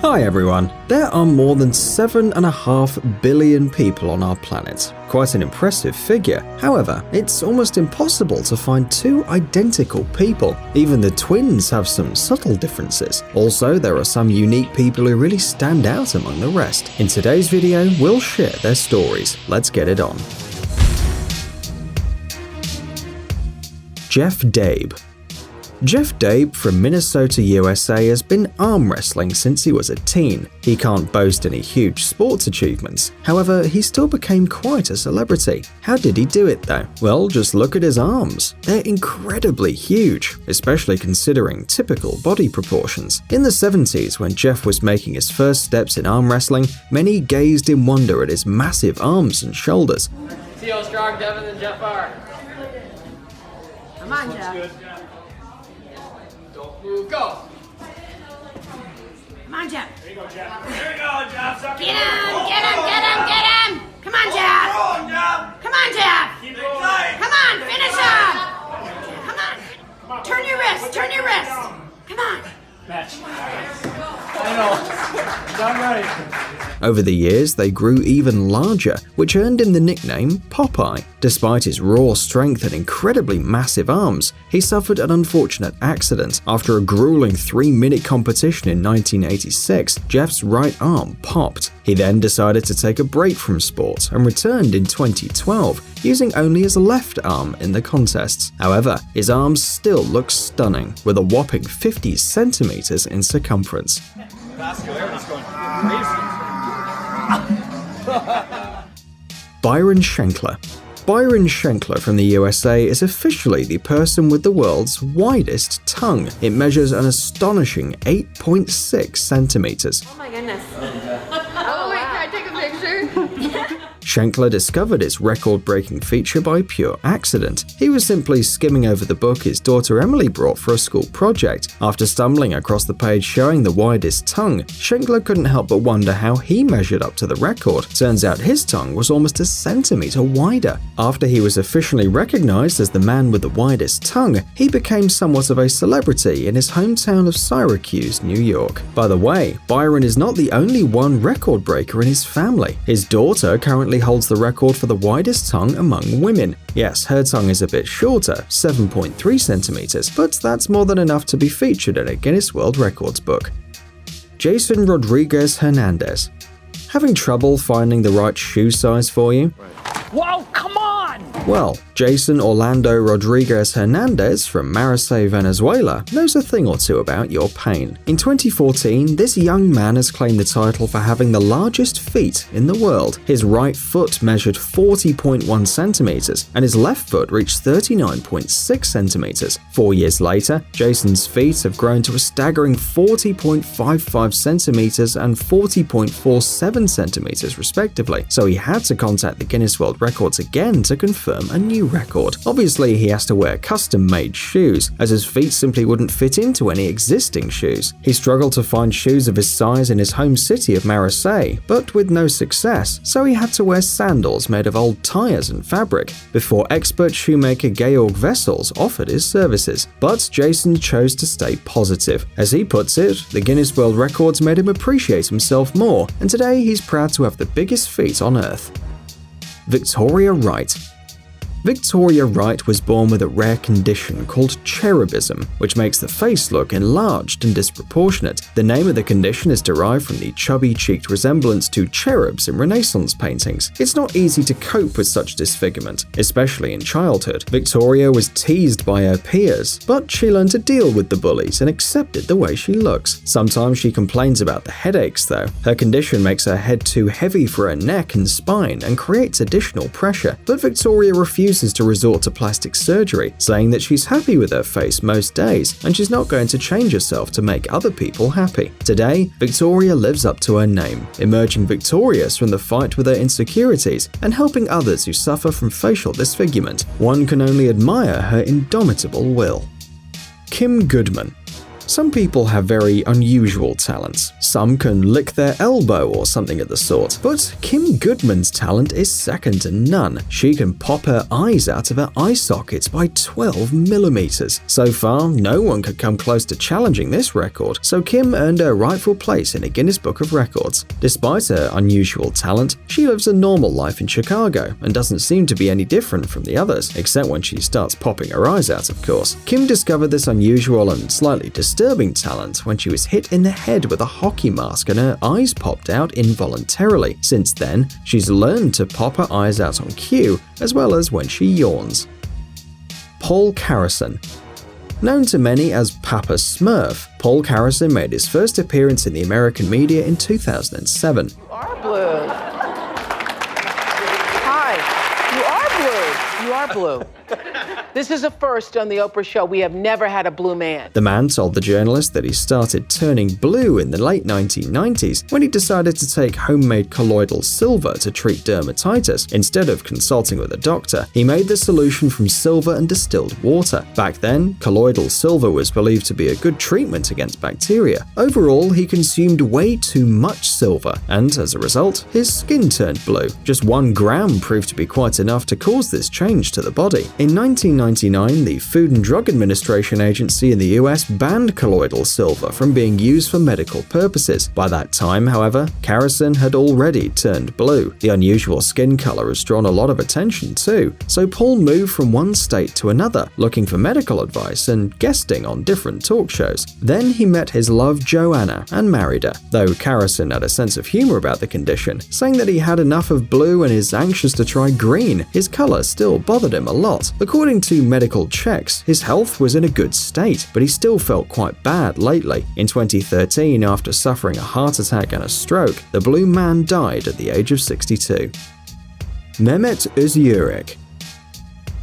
Hi everyone. There are more than 7.5 billion people on our planet. Quite an impressive figure. However, it's almost impossible to find two identical people. Even the twins have some subtle differences. Also, there are some unique people who really stand out among the rest. In today's video, we'll share their stories. Let's get it on. Jeff Dabe. Jeff Dabe from Minnesota, USA has been arm wrestling since he was a teen. He can't boast any huge sports achievements. However, he still became quite a celebrity. How did he do it though? Well, just look at his arms. They're incredibly huge, especially considering typical body proportions. In the 70s, when Jeff was making his first steps in arm wrestling, many gazed in wonder at his massive arms and shoulders. See how strong Devin and Jeff are. Come on, Jeff. Don't move, go. Come on, Jeff. There you go, Jeff. There you go, Jeff. Get him, get him, get him, get him. Come on, Jeff. Come on, Jeff. Keep it tight. Come on, finish him. Come on. Turn your wrist, turn your wrist. Come on. Match. I know. Done right. Over the years, they grew even larger, which earned him the nickname Popeye. Despite his raw strength and incredibly massive arms, he suffered an unfortunate accident. After a grueling 3-minute competition in 1986, Jeff's right arm popped. He then decided to take a break from sport and returned in 2012, using only his left arm in the contests. However, his arms still look stunning, with a whopping 50 centimeters in circumference. Vascularity's going crazy. Byron Schenkler. Byron Schenkler from the USA is officially the person with the world's widest tongue. It measures an astonishing 8.6 centimeters. Oh my goodness. Oh wait, can I take a picture? Schenkler discovered his record-breaking feature by pure accident. He was simply skimming over the book his daughter Emily brought for a school project. After stumbling across the page showing the widest tongue, Schenkler couldn't help but wonder how he measured up to the record. Turns out his tongue was almost a centimeter wider. After he was officially recognized as the man with the widest tongue, he became somewhat of a celebrity in his hometown of Syracuse, New York. By the way, Byron is not the only one record breaker in his family. His daughter currently holds the record for the widest tongue among women. Yes, her tongue is a bit shorter, 7.3 centimeters, but that's more than enough to be featured in a Guinness World Records book. Jason Rodriguez Hernandez. Having trouble finding the right shoe size for you? Whoa, come on! Well, Jason Orlando Rodriguez Hernandez from Maracay, Venezuela knows a thing or two about your pain. In 2014, this young man has claimed the title for having the largest feet in the world. His right foot measured 40.1 centimeters and his left foot reached 39.6 centimeters. 4 years later, Jason's feet have grown to a staggering 40.55 centimeters and 40.47 centimeters respectively, so he had to contact the Guinness World Records again to confirm a new record. Obviously, he has to wear custom-made shoes, as his feet simply wouldn't fit into any existing shoes. He struggled to find shoes of his size in his home city of Maracay, but with no success, so he had to wear sandals made of old tires and fabric, before expert shoemaker Georg Wessels offered his services. But Jason chose to stay positive. As he puts it, the Guinness World Records made him appreciate himself more, and today he's proud to have the biggest feet on Earth. Victoria Wright. Victoria Wright was born with a rare condition called cherubism, which makes the face look enlarged and disproportionate. The name of the condition is derived from the chubby-cheeked resemblance to cherubs in Renaissance paintings. It's not easy to cope with such disfigurement, especially in childhood. Victoria was teased by her peers, but she learned to deal with the bullies and accepted the way she looks. Sometimes she complains about the headaches though. Her condition makes her head too heavy for her neck and spine and creates additional pressure, but Victoria refuses to resort to plastic surgery, saying that she's happy with her face most days and she's not going to change herself to make other people happy. Today, Victoria lives up to her name, emerging victorious from the fight with her insecurities and helping others who suffer from facial disfigurement. One can only admire her indomitable will. Kim Goodman. Some people have very unusual talents. Some can lick their elbow or something of the sort. But Kim Goodman's talent is second to none. She can pop her eyes out of her eye sockets by 12 millimeters. So far, no one could come close to challenging this record, so Kim earned her rightful place in the Guinness Book of Records. Despite her unusual talent, she lives a normal life in Chicago and doesn't seem to be any different from the others, except when she starts popping her eyes out, of course. Kim discovered this unusual and slightly disturbing talent when she was hit in the head with a hockey mask and her eyes popped out involuntarily. Since then, she's learned to pop her eyes out on cue, as well as when she yawns. Paul Carrason. Known to many as Papa Smurf, Paul Carrason made his first appearance in the American media in 2007. You are blue. Hi, you are blue. You are blue. This is a first on the Oprah show. We have never had a blue man. The man told the journalist that he started turning blue in the late 1990s when he decided to take homemade colloidal silver to treat dermatitis. Instead of consulting with a doctor, he made the solution from silver and distilled water. Back then, colloidal silver was believed to be a good treatment against bacteria. Overall, he consumed way too much silver, and as a result, his skin turned blue. Just 1 gram proved to be quite enough to cause this change to the body. In 1999, the Food and Drug Administration agency in the US banned colloidal silver from being used for medical purposes. By that time, however, Carrason had already turned blue. The unusual skin color has drawn a lot of attention too, so Paul moved from one state to another, looking for medical advice and guesting on different talk shows. Then he met his love Joanna and married her, though Carrason had a sense of humor about the condition, saying that he had enough of blue and is anxious to try green. His color still bothered him a lot. According to medical checks, his health was in a good state, but he still felt quite bad lately. In 2013, after suffering a heart attack and a stroke, the blue man died at the age of 62. Mehmet Öztürk.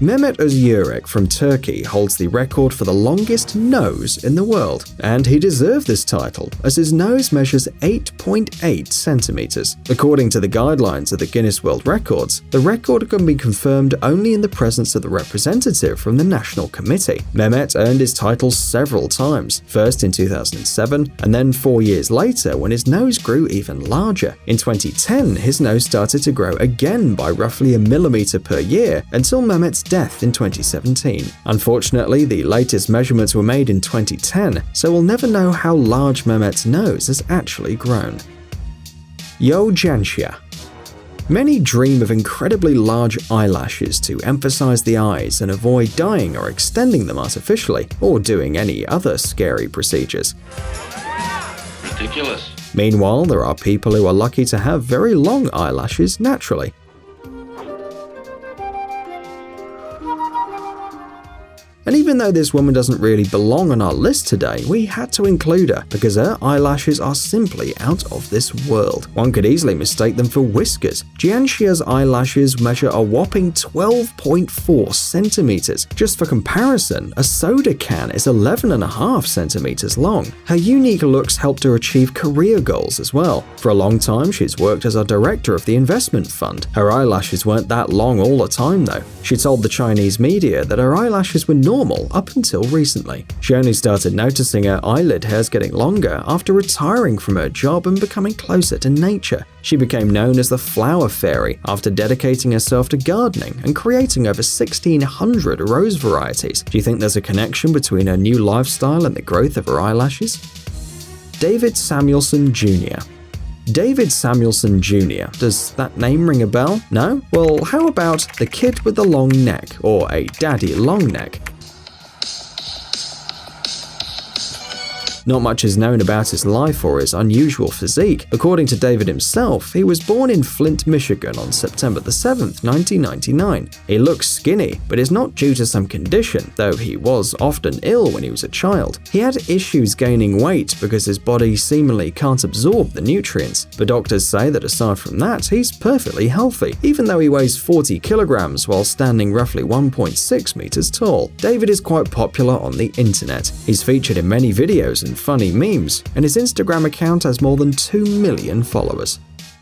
Mehmet Öztürk from Turkey holds the record for the longest nose in the world, and he deserved this title as his nose measures 8.8 centimeters. According to the guidelines of the Guinness World Records, the record can be confirmed only in the presence of the representative from the National Committee. Mehmet earned his title several times, first in 2007 and then 4 years later when his nose grew even larger. In 2010, his nose started to grow again by roughly a millimeter per year until Mehmet's death in 2017. Unfortunately, the latest measurements were made in 2010, so we'll never know how large Mehmet's nose has actually grown. Yo Janshia. Many dream of incredibly large eyelashes to emphasize the eyes and avoid dyeing or extending them artificially, or doing any other scary procedures. Ridiculous. Meanwhile, there are people who are lucky to have very long eyelashes naturally. And even though this woman doesn't really belong on our list today, we had to include her because her eyelashes are simply out of this world. One could easily mistake them for whiskers. Jianshia's eyelashes measure a whopping 12.4 centimeters. Just for comparison, a soda can is 11.5 centimeters long. Her unique looks helped her achieve career goals as well. For a long time, she's worked as a director of the investment fund. Her eyelashes weren't that long all the time though. She told the Chinese media that her eyelashes were normal up until recently. She only started noticing her eyelid hairs getting longer after retiring from her job and becoming closer to nature. She became known as the Flower Fairy after dedicating herself to gardening and creating over 1,600 rose varieties. Do you think there's a connection between her new lifestyle and the growth of her eyelashes? David Samuelson Jr. David Samuelson Jr. Does that name ring a bell? No? Well, how about the kid with the long neck, or a daddy long neck? Not much is known about his life or his unusual physique. According to David himself, he was born in Flint, Michigan on September 7th, 1999. He looks skinny, but is not due to some condition, though he was often ill when he was a child. He had issues gaining weight because his body seemingly can't absorb the nutrients, but doctors say that aside from that, he's perfectly healthy, even though he weighs 40 kilograms while standing roughly 1.6 meters tall. David is quite popular on the internet. He's featured in many videos and funny memes, and his Instagram account has more than 2 million followers.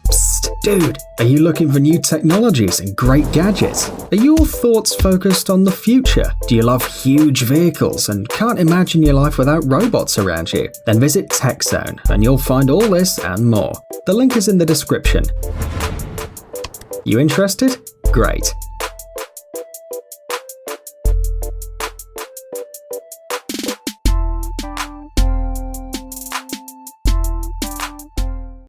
Psst, Dude, are you looking for new technologies and great gadgets? Are your thoughts focused on the future? Do you love huge vehicles and can't imagine your life without robots around you? Then visit TechZone and you'll find all this and more. The link is in the description. You interested? Great.